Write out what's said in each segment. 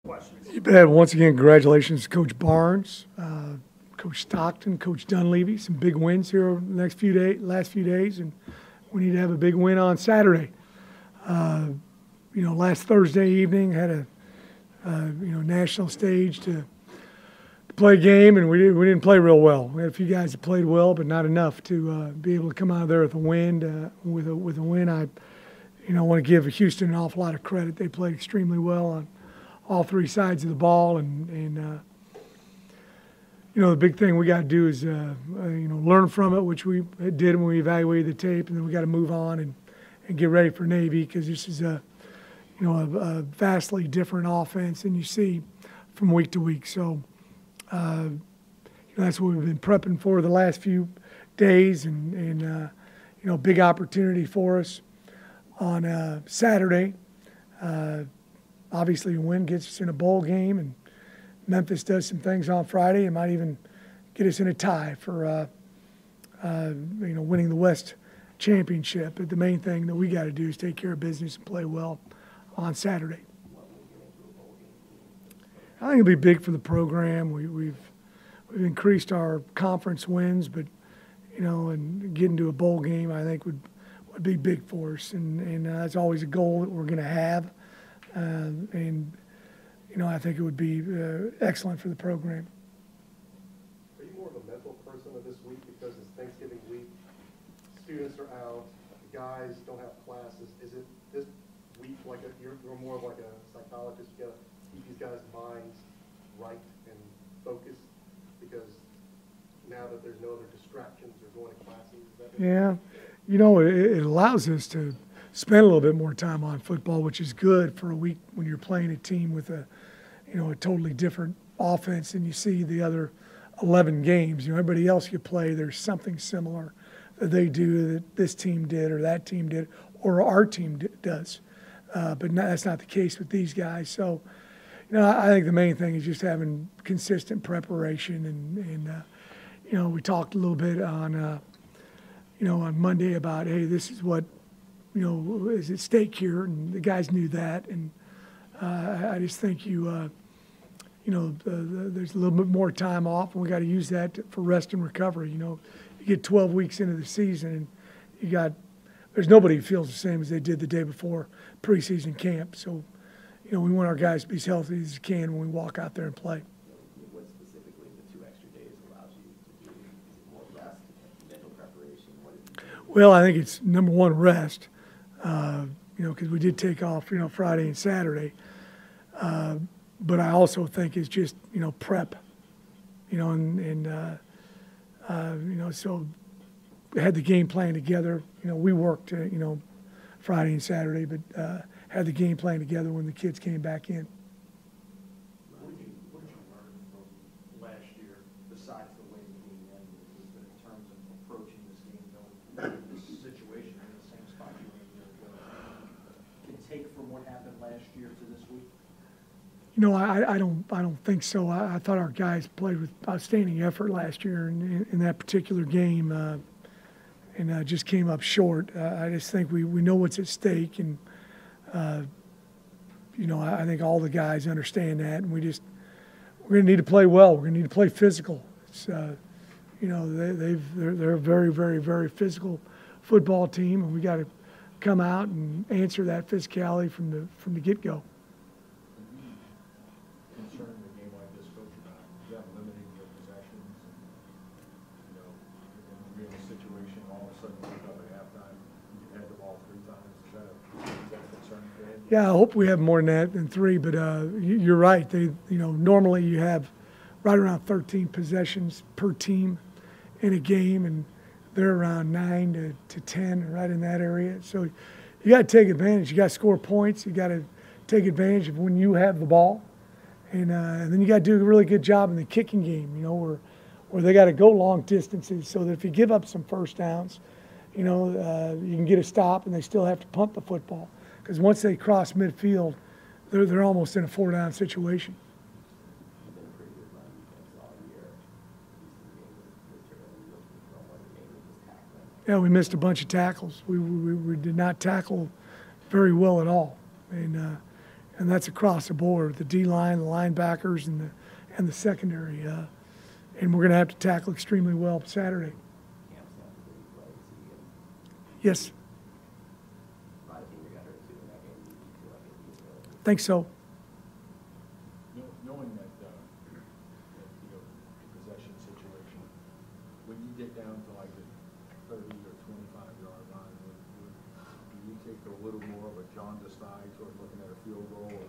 questions. You bet. Once again, congratulations to Coach Barnes, Coach Stockton, Coach Dunleavy. Some big wins here over the last few days, and we need to have a big win on Saturday. Last Thursday evening had a national stage to play a game, and we didn't play real well. We had a few guys that played well, but not enough to be able to come out of there with a win. With a win, I want to give Houston an awful lot of credit. They played extremely well on all three sides of the ball, and the big thing we got to do is learn from it, which we did when we evaluated the tape, and then we got to move on and get ready for Navy, because this is a vastly different offense than you see from week to week. So that's what we've been prepping for the last few days, and big opportunity for us on Saturday. Obviously, a win gets us in a bowl game, and Memphis does some things on Friday. It might even get us in a tie for winning the West Championship. But the main thing that we got to do is take care of business and play well on Saturday. I think it'll be big for the program. We've increased our conference wins, but and getting to a bowl game, I think would be big for us, and that's always a goal that we're going to have, and I think it would be excellent for the program. Are you more of a mental person of this week because it's Thanksgiving week, students are out, guys don't have classes? Is it this week like you're more of like a psychologist? You got to keep these guys' minds right and focused because now that there's no other distractions or going to classes? Yeah, it allows us to spend a little bit more time on football, which is good for a week when you're playing a team with a totally different offense than you see the other 11 games. Everybody else you play, there's something similar that they do that this team did or that team did or our team does. But that's not the case with these guys. So, I think the main thing is just having consistent preparation. And we talked a little bit on Monday about, hey, this is what, is at stake here. And the guys knew that. And I just think there's a little bit more time off, and we got to use that for rest and recovery. You get 12 weeks into the season, and there's nobody who feels the same as they did the day before preseason camp. So, we want our guys to be as healthy as they can when we walk out there and play. What specifically the 2 extra days allows you to do? Is it more rest, mental preparation? What is it? Well, I think it's number one, rest. Because we did take off, Friday and Saturday. But I also think it's just, prep, so we had the game plan together. We worked, Friday and Saturday, but had the game plan together when the kids came back in. What did you learn from last year, besides the way the game ended, in terms of approaching this game, knowing this situation in the same spot you were in a year ago? Can take from what happened last year to this week? I don't think so. I thought our guys played with outstanding effort last year in that particular game, and just came up short. I just think we know what's at stake, and I think all the guys understand that, and we're going to need to play well. We're going to need to play physical. It's they're a very, very, very physical football team, and we got to come out and answer that physicality from the get-go. Concerning a game like this, Coach, about limiting your possessions, and in a situation, all of a sudden you pick up at halftime, you had the ball 3 times. Is that concerning for you? Yeah, I hope we have more than 3, but you're right. Normally you have right around 13 possessions per team in a game, and they're around 9 to 10, right in that area. So you got to take advantage. You got to score points. You got to take advantage of when you have the ball. And then you got to do a really good job in the kicking game, where they got to go long distances, so that if you give up some first downs, you can get a stop, and they still have to punt the football, because once they cross midfield, they're almost in a 4-down situation. You've been a pretty good run defense all year. Yeah, we missed a bunch of tackles. We did not tackle very well at all, and and that's across the board, the D-line, the linebackers, and the secondary. And we're going to have to tackle extremely well Saturday. Camp's not the big play, so you get Yes, a lot of finger got hurt too in that game. You feel like it'd be available. think so. Knowing that, possession situation, when you get down to like the 30 or 25-yard line, do you take a little more of a jaundiced eye toward looking at a field goal, or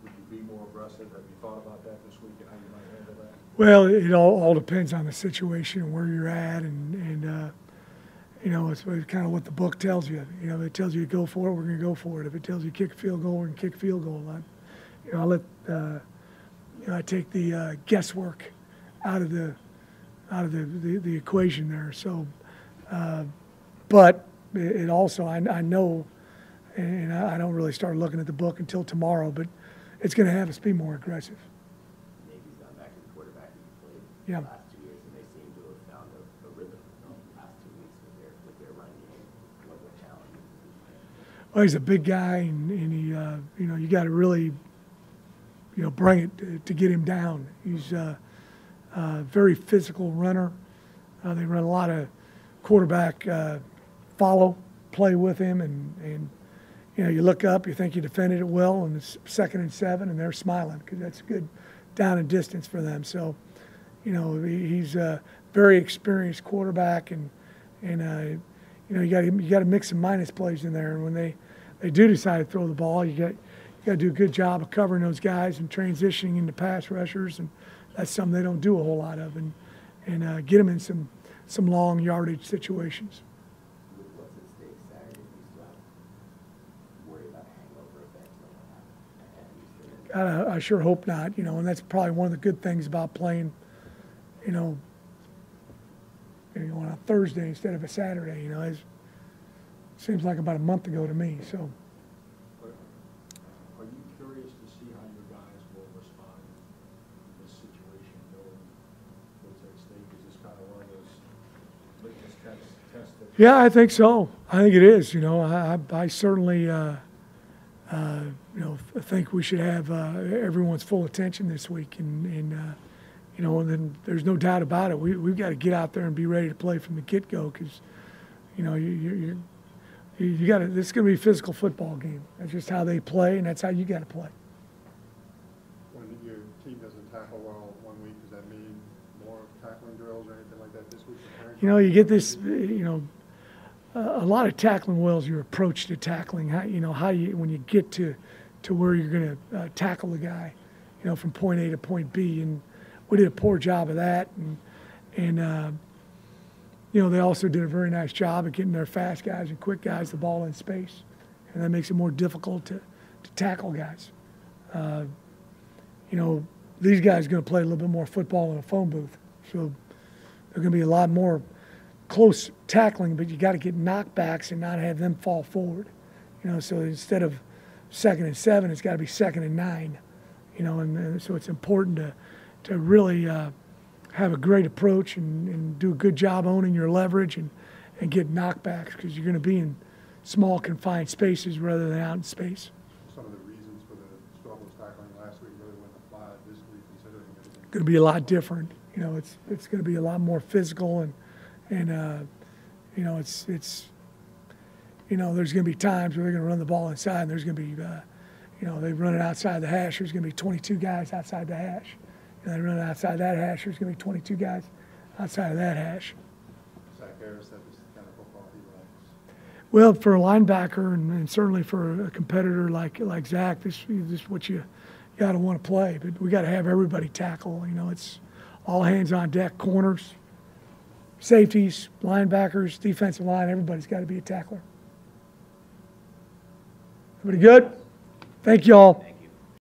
would you be more aggressive? Have you thought about that this week and how you might handle that? Well, it all depends on the situation and where you're at, and it's kind of what the book tells you. If it tells you to go for it, we're going to go for it. If it tells you to kick a field goal, we're going to kick a field goal. I take the guesswork out of the equation there. So, but it also I know, and I don't really start looking at the book until tomorrow. But it's going to have us be more aggressive. Navy's gone back to the quarterback that he played Yeah. the last 2 years, and they seem to have found a rhythm the last 2 weeks with their run game. What challenges is he playing? Well, he's a big guy, and he you got to really bring it to get him down. He's a very physical runner. They run a lot of quarterback follow play with him, and you look up, you think you defended it well, and it's 2nd and 7, and they're smiling because that's good down and distance for them. So, he's a very experienced quarterback, and you got to mix some minus plays in there. And when they do decide to throw the ball, you got to do a good job of covering those guys and transitioning into pass rushers, and that's something they don't do a whole lot of, and get them in some long yardage situations. With what's at stake Saturday, you still have to worry about a hangover effect from what happened. I sure hope not, and that's probably one of the good things about playing, on a Thursday instead of a Saturday. It seems like about a month ago to me. So, Are you curious to see how your guys will respond in this situation, knowing what's at stake? Is this kind of one of those litmus tests that? yeah, I think so. I think it is. I certainly, think we should have everyone's full attention this week, and then there's no doubt about it. We've got to get out there and be ready to play from the get-go because, you got to. This is going to be a physical football game. That's just how they play, and that's how you got to play. When your team doesn't tackle well 1 week, does that mean more tackling drills or anything like that this week? You get this. A lot of tackling wells. Your approach to tackling. How you when you get to where you're going to tackle the guy, from point A to point B, and we did a poor job of that, and they also did a very nice job of getting their fast guys and quick guys the ball in space, and that makes it more difficult to tackle guys. These guys are going to play a little bit more football in a phone booth, so they're going to be a lot more close tackling, but you got to get knockbacks and not have them fall forward. So instead of 2nd and 7, it's got to be 2nd and 9. And so it's important to really have a great approach and do a good job owning your leverage and get knockbacks because you're going to be in small confined spaces rather than out in space. Some of the reasons for the struggles tackling last week really went applied this week, considering everything. Going to be a lot different. It's going to be a lot more physical and it's there's going to be times where they're going to run the ball inside, and there's going to be they run it outside the hash. There's going to be 22 guys outside the hash. They run outside that hash. There's going to be 22 guys outside of that hash. Zach Harris said this is the kind of football he likes. Well, for a linebacker and certainly for a competitor like Zach, this is what you got to want to play. But we got to have everybody tackle. It's all hands on deck. Corners, safeties, linebackers, defensive line. Everybody's got to be a tackler. Everybody good? Thank you all.